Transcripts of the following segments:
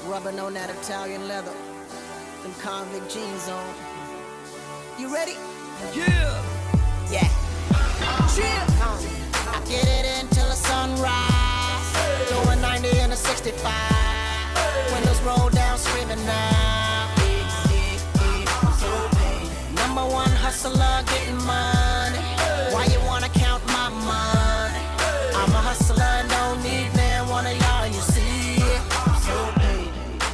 rubbing on that Italian leather, them convict jeans on. You ready? Yeah. Yeah. Chill. I get it until the sunrise. Doing 90 in a 65. Windows roll down, screaming now. Number one hustler, getting money. Why you wanna count my money? I'm a hustler and don't need man, one of y'all, you see it.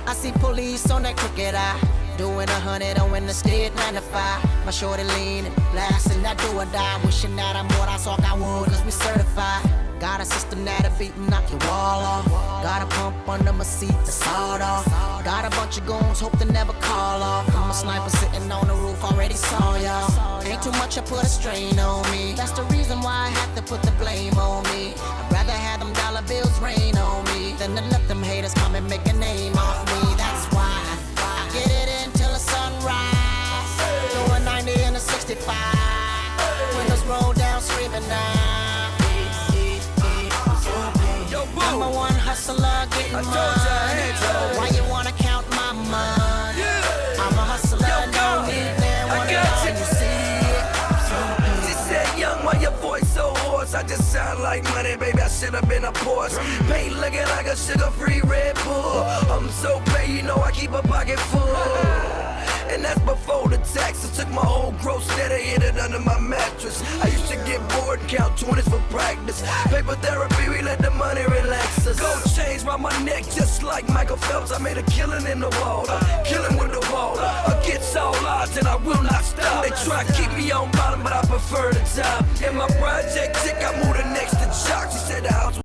I see police on that crooked eye, doing 100 on interstate 95. My shorty leaning, blasting that do or die, wishing that I'm what I thought I would, cause we certified. Got a system that'll beat and knock your wall off. Got a pump under my seat to sawed off. Got a bunch of goons, hope to never call off. I'm a sniper sitting on the roof, already saw y'all. Ain't too much, I put a strain on me. That's the reason why I have to put the blame on me. I'd rather have them dollar bills rain on me than to let them haters come and make a name off me. That's why I get it until the sunrise. Doing 90 in a 65. Windows roll down, screaming now. Number one hustler, getting money. Why you wanna count my money? Yeah. I'm a hustler, don't need man, one of y'all, you see it. She said, young, why your voice so hoarse? I just sound like money, baby, I should've been a Porsche. Paint looking like a sugar-free Red Bull. I'm so paid, you know I keep a pocket full. And that's before the taxes. Took my whole gross net and hid it under my mattress. I used to get bored and count 20s for practice. Paper therapy, we let the money relax us. Gold chains round my neck just like Michael Phelps. I made a killing in the water, killing with the water. Against all odds and I will not stop. They try to keep me on bottom but I prefer the top. In my project chick, I moved her next to Jock. She said the house